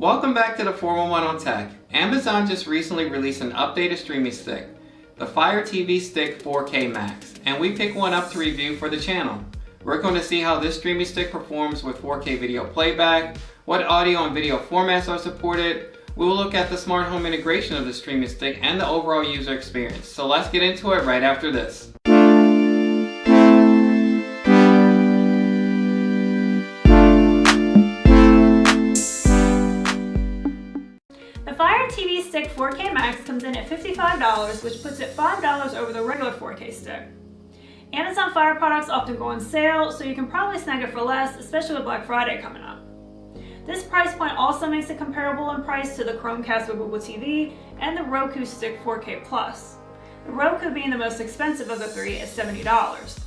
Welcome back to the 411 on Tech. Amazon just recently released an updated streaming stick, the Fire TV Stick 4K Max, and we picked one up to review for the channel. We're going to see how this streaming stick performs with 4K video playback, what audio and video formats are supported. We will look at the smart home integration of the streaming stick and the overall user experience. So let's get into it right after this. The Fire TV Stick 4K Max comes in at $55, which puts it $5 over the regular 4K stick. Amazon Fire products often go on sale, so you can probably snag it for less, especially with Black Friday coming up. This price point also makes it comparable in price to the Chromecast with Google TV and the Roku Stick 4K Plus. The Roku being the most expensive of the three at $70.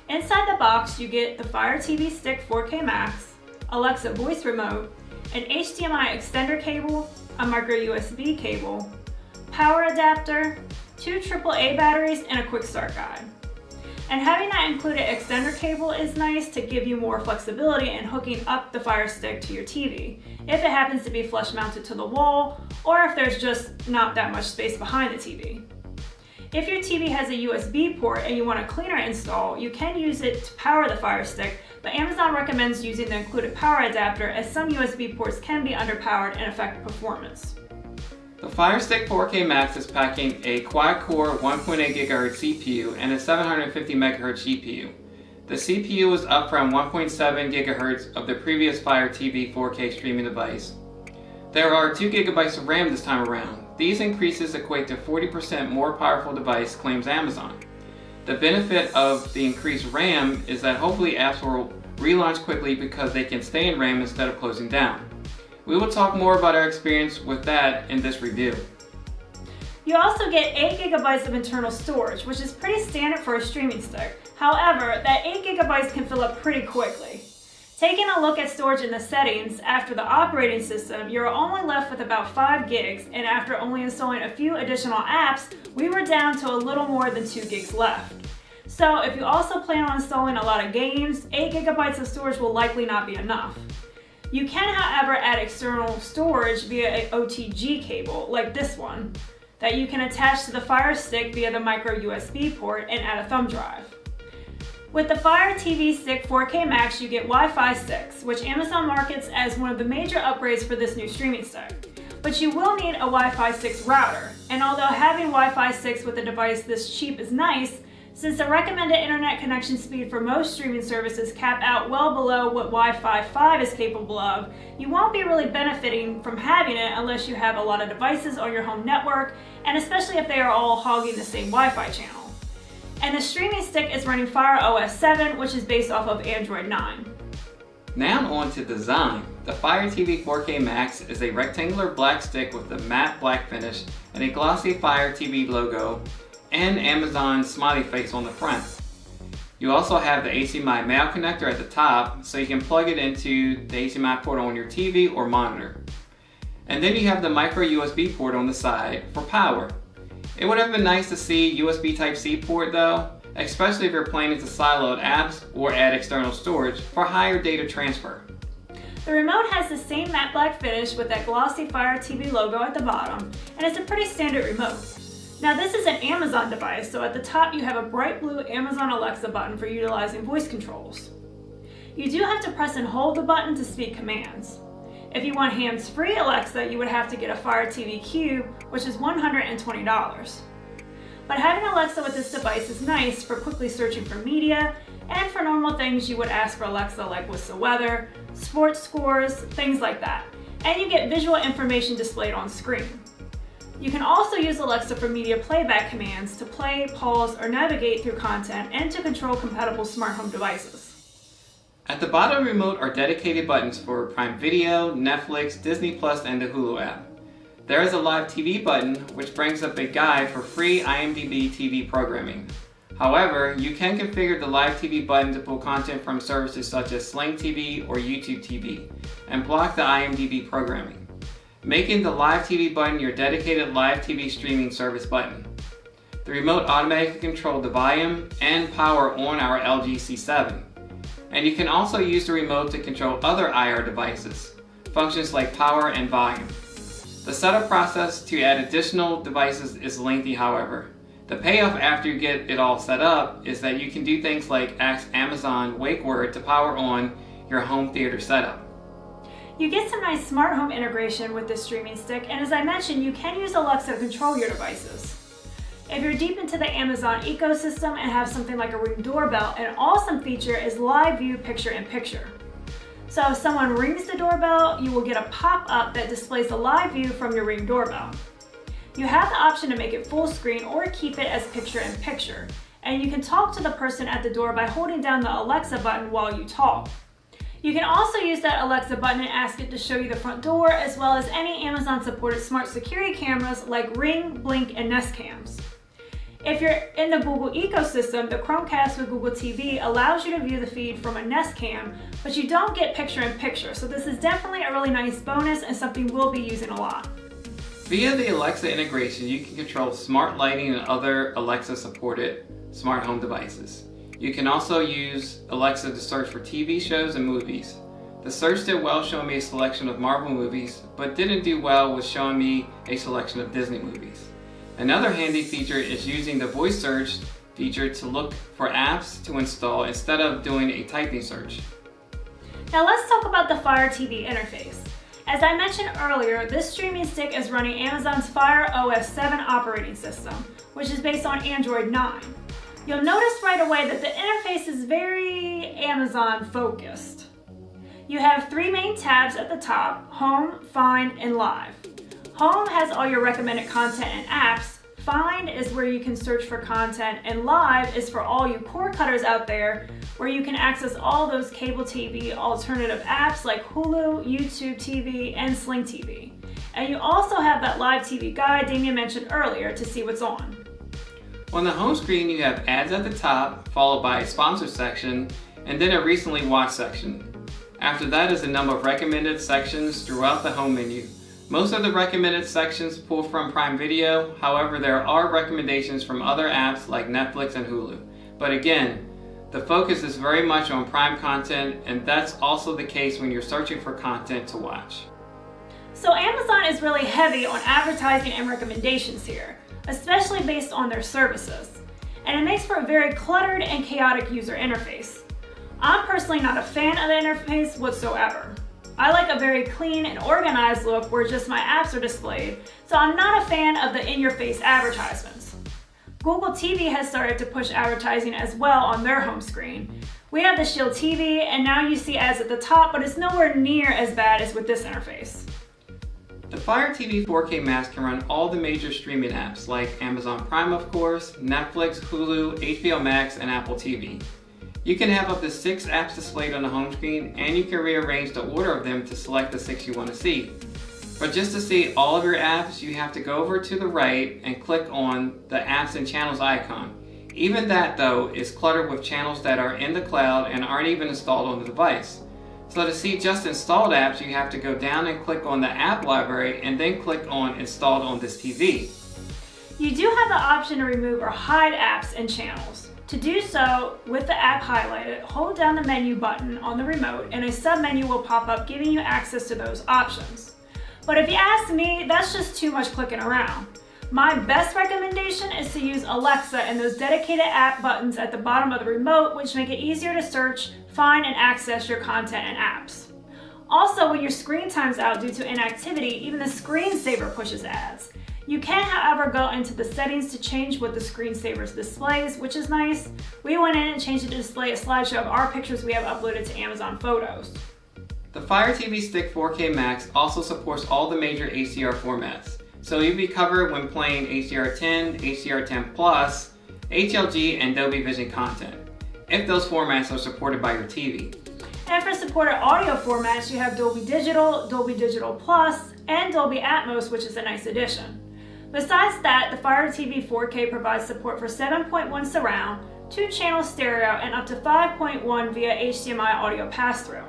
Inside the box, you get the Fire TV Stick 4K Max, Alexa voice remote, an HDMI extender cable, a micro USB cable, power adapter, 2 AAA batteries, and a quick start guide. And having that included extender cable is nice to give you more flexibility in hooking up the Fire Stick to your TV, if it happens to be flush mounted to the wall, or if there's just not that much space behind the TV. If your TV has a USB port and you want a cleaner install, you can use it to power the Fire Stick, but Amazon recommends using the included power adapter as some USB ports can be underpowered and affect performance. The Fire Stick 4K Max is packing a quad-core 1.8 GHz CPU and a 750 MHz GPU. The CPU is up from 1.7 GHz of the previous Fire TV 4K streaming device. There are 2 GB of RAM this time around. These increases equate to 40% more powerful device, claims Amazon. The benefit of the increased RAM is that hopefully apps will relaunch quickly because they can stay in RAM instead of closing down. We will talk more about our experience with that in this review. You also get 8 GB of internal storage, which is pretty standard for a streaming stick. However, that 8 GB can fill up pretty quickly. Taking a look at storage in the settings, after the operating system, you're only left with about 5 gigs, and after only installing a few additional apps, we were down to a little more than 2 gigs left. So if you also plan on installing a lot of games, 8 GB of storage will likely not be enough. You can, however, add external storage via an OTG cable, like this one, that you can attach to the Fire Stick via the micro USB port and add a thumb drive. With the Fire TV Stick 4K Max, you get Wi-Fi 6, which Amazon markets as one of the major upgrades for this new streaming stick. But you will need a Wi-Fi 6 router, and although having Wi-Fi 6 with a device this cheap is nice, since the recommended internet connection speed for most streaming services cap out well below what Wi-Fi 5 is capable of, you won't be really benefiting from having it unless you have a lot of devices on your home network, and especially if they are all hogging the same Wi-Fi channel. And the streaming stick is running Fire OS 7, which is based off of Android 9. Now on to design. The Fire TV 4K Max is a rectangular black stick with a matte black finish and a glossy Fire TV logo and Amazon smiley face on the front. You also have the HDMI male connector at the top, so you can plug it into the HDMI port on your TV or monitor. And then you have the micro USB port on the side for power. It would have been nice to see USB Type-C port though, especially if you're planning to sideload apps or add external storage for higher data transfer. The remote has the same matte black finish with that glossy Fire TV logo at the bottom, and it's a pretty standard remote. Now this is an Amazon device, so at the top you have a bright blue Amazon Alexa button for utilizing voice controls. You do have to press and hold the button to speak commands. If you want hands-free Alexa, you would have to get a Fire TV Cube, which is $120. But having Alexa with this device is nice for quickly searching for media and for normal things you would ask for Alexa, like what's the weather, sports scores, things like that. And you get visual information displayed on screen. You can also use Alexa for media playback commands to play, pause, or navigate through content and to control compatible smart home devices. At the bottom of the remote are dedicated buttons for Prime Video, Netflix, Disney Plus, and the Hulu app. There is a Live TV button, which brings up a guide for free IMDb TV programming. However, you can configure the Live TV button to pull content from services such as Sling TV or YouTube TV, and block the IMDb programming, making the Live TV button your dedicated Live TV streaming service button. The remote automatically controls the volume and power on our LG C7. And you can also use the remote to control other IR devices. functions like power and volume. The setup process to add additional devices is lengthy, however. The payoff after you get it all set up is that you can do things like ask Amazon Wake Word to power on your home theater setup. You get some nice smart home integration with this streaming stick, and as I mentioned, you can use Alexa to control your devices. If you're deep into the Amazon ecosystem and have something like a Ring doorbell, an awesome feature is Live View Picture-in-Picture. So if someone rings the doorbell, you will get a pop-up that displays a live view from your Ring doorbell. You have the option to make it full screen or keep it as picture-in-picture, and you can talk to the person at the door by holding down the Alexa button while you talk. You can also use that Alexa button and ask it to show you the front door, as well as any Amazon-supported smart security cameras like Ring, Blink, and Nest Cams. If you're in the Google ecosystem, the Chromecast with Google TV allows you to view the feed from a Nest Cam, but you don't get picture-in-picture, so this is definitely a really nice bonus and something we'll be using a lot. Via the Alexa integration, you can control smart lighting and other Alexa-supported smart home devices. You can also use Alexa to search for TV shows and movies. The search did well showing me a selection of Marvel movies, but didn't do well with showing me a selection of Disney movies. Another handy feature is using the voice search feature to look for apps to install instead of doing a typing search. Now let's talk about the Fire TV interface. As I mentioned earlier, this streaming stick is running Amazon's Fire OS 7 operating system, which is based on Android 9. You'll notice right away that the interface is very Amazon focused. You have 3 main tabs at the top: Home, Find, and Live. Home has all your recommended content and apps, Find is where you can search for content, and Live is for all you cord cutters out there where you can access all those cable TV alternative apps like Hulu, YouTube TV, and Sling TV. And you also have that live TV guide Damien mentioned earlier to see what's on. On the home screen, you have ads at the top, followed by a sponsor section, and then a recently watched section. After that is a number of recommended sections throughout the home menu. Most of the recommended sections pull from Prime Video, however there are recommendations from other apps like Netflix and Hulu. But again, the focus is very much on Prime content, and that's also the case when you're searching for content to watch. So Amazon is really heavy on advertising and recommendations here, especially based on their services. And it makes for a very cluttered and chaotic user interface. I'm personally not a fan of the interface whatsoever. I like a very clean and organized look where just my apps are displayed, so I'm not a fan of the in-your-face advertisements. Google TV has started to push advertising as well on their home screen. We have the Shield TV, and now you see ads at the top, but it's nowhere near as bad as with this interface. The Fire TV 4K Max can run all the major streaming apps like Amazon Prime, of course, Netflix, Hulu, HBO Max, and Apple TV. You can have up to 6 apps displayed on the home screen, and you can rearrange the order of them to select the 6 you want to see. But just to see all of your apps, you have to go over to the right and click on the Apps and Channels icon. Even that, though, is cluttered with channels that are in the cloud and aren't even installed on the device. So to see just installed apps, you have to go down and click on the app library and then click on Installed on this TV. You do have the option to remove or hide apps and channels. To do so, with the app highlighted, hold down the menu button on the remote and a sub-menu will pop up giving you access to those options. But if you ask me, that's just too much clicking around. My best recommendation is to use Alexa and those dedicated app buttons at the bottom of the remote, which make it easier to search, find, and access your content and apps. Also, when your screen time's out due to inactivity, even the screensaver pushes ads. You can, however, go into the settings to change what the screensaver displays, which is nice. We went in and changed it to display a slideshow of our pictures we have uploaded to Amazon Photos. The Fire TV Stick 4K Max also supports all the major HDR formats, so you'll be covered when playing HDR10, HDR10+, HLG, and Dolby Vision content, if those formats are supported by your TV. And for supported audio formats, you have Dolby Digital Plus, and Dolby Atmos, which is a nice addition. Besides that, the Fire TV 4K provides support for 7.1 surround, 2-channel stereo, and up to 5.1 via HDMI audio pass-through.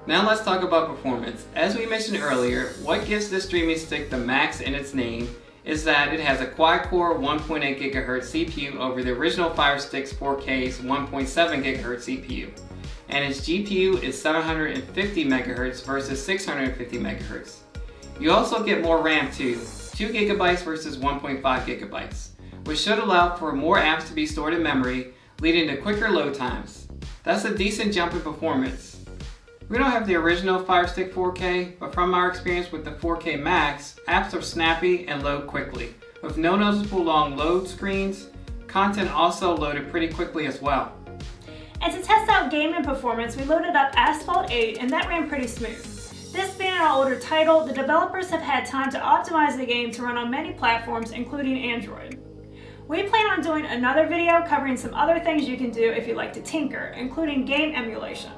Now let's talk about performance. As we mentioned earlier, what gives this streaming stick the Max in its name is that it has a quad-core 1.8 GHz CPU over the original Fire Stick's 4K's 1.7 GHz CPU. and its GPU is 750 MHz versus 650 MHz. You also get more RAM too, 2 GB versus 1.5 GB, which should allow for more apps to be stored in memory, leading to quicker load times. That's a decent jump in performance. We don't have the original Fire Stick 4K, but from our experience with the 4K Max, apps are snappy and load quickly, with no noticeable long load screens. Content also loaded pretty quickly as well. And to test out gaming performance, we loaded up Asphalt 8 and that ran pretty smooth. This being an older title, the developers have had time to optimize the game to run on many platforms, including Android. We plan on doing another video covering some other things you can do if you like to tinker, including game emulation.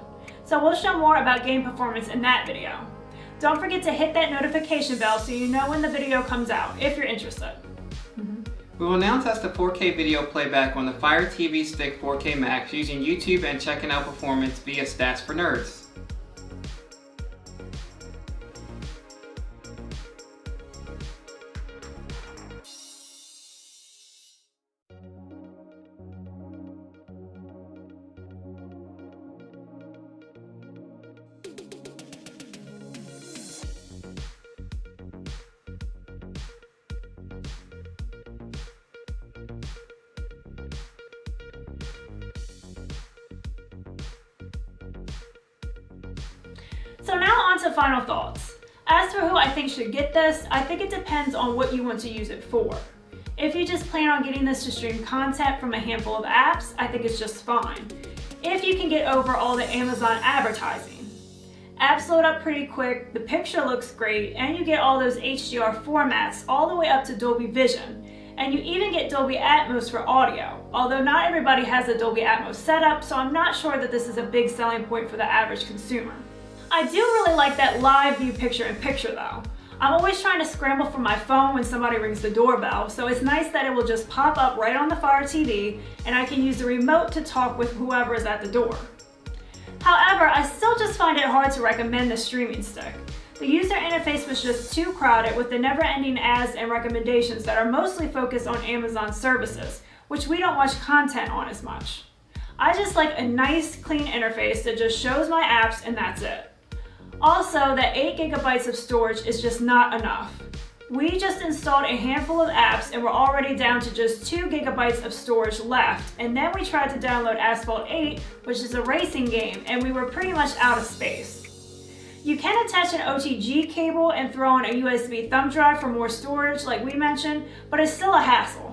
So we'll show more about game performance in that video. Don't forget to hit that notification bell so you know when the video comes out, if you're interested. We will now test the 4K video playback on the Fire TV Stick 4K Max using YouTube and checking out performance via Stats for Nerds. So now on to final thoughts. As for who I think should get this, I think it depends on what you want to use it for. If you just plan on getting this to stream content from a handful of apps, I think it's just fine. If you can get over all the Amazon advertising. Apps load up pretty quick, the picture looks great, and you get all those HDR formats all the way up to Dolby Vision. And you even get Dolby Atmos for audio, although not everybody has a Dolby Atmos setup, so I'm not sure that this is a big selling point for the average consumer. I do really like that live view picture-in-picture though. I'm always trying to scramble for my phone when somebody rings the doorbell, so it's nice that it will just pop up right on the Fire TV and I can use the remote to talk with whoever is at the door. However, I still just find it hard to recommend the streaming stick. The user interface was just too crowded with the never-ending ads and recommendations that are mostly focused on Amazon services, which we don't watch content on as much. I just like a nice, clean interface that just shows my apps and that's it. Also, that 8 GB of storage is just not enough. We just installed a handful of apps and we're already down to just 2 GB of storage left, and then we tried to download Asphalt 8, which is a racing game, and we were pretty much out of space. You can attach an OTG cable and throw in a USB thumb drive for more storage like we mentioned, but it's still a hassle.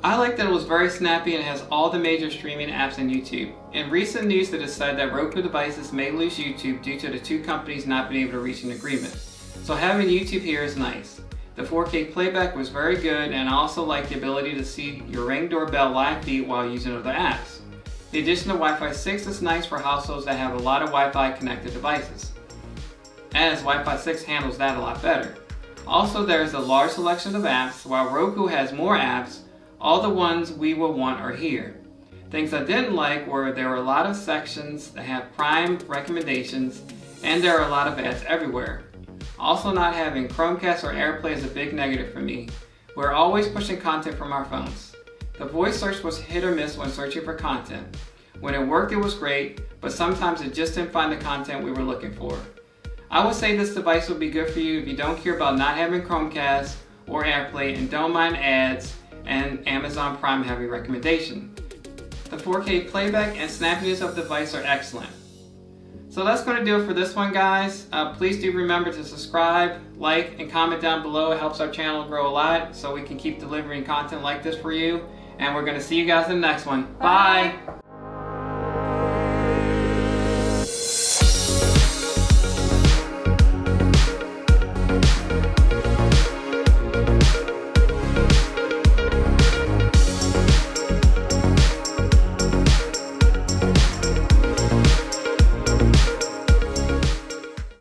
I like that it was very snappy and has all the major streaming apps and YouTube. In recent news, it is said that Roku devices may lose YouTube due to the two companies not being able to reach an agreement. So having YouTube here is nice. The 4K playback was very good, and I also like the ability to see your Ring doorbell live feed while using other apps. The addition of Wi-Fi 6 is nice for households that have a lot of Wi-Fi connected devices, as Wi-Fi 6 handles that a lot better. Also, there is a large selection of apps. While Roku has more apps, all the ones we will want are here. Things I didn't like were there were a lot of sections that have Prime recommendations, and there are a lot of ads everywhere. Also, not having Chromecast or AirPlay is a big negative for me. We're always pushing content from our phones. The voice search was hit or miss when searching for content. When it worked, it was great, but sometimes it just didn't find the content we were looking for. I would say this device would be good for you if you don't care about not having Chromecast or AirPlay and don't mind ads and Amazon Prime heavy recommendation. The 4K playback and snappiness of the device are excellent. So that's going to do it for this one, guys. Please do remember to subscribe, like, and comment down below. It helps our channel grow a lot so we can keep delivering content like this for you. And we're going to see you guys in the next one. Bye.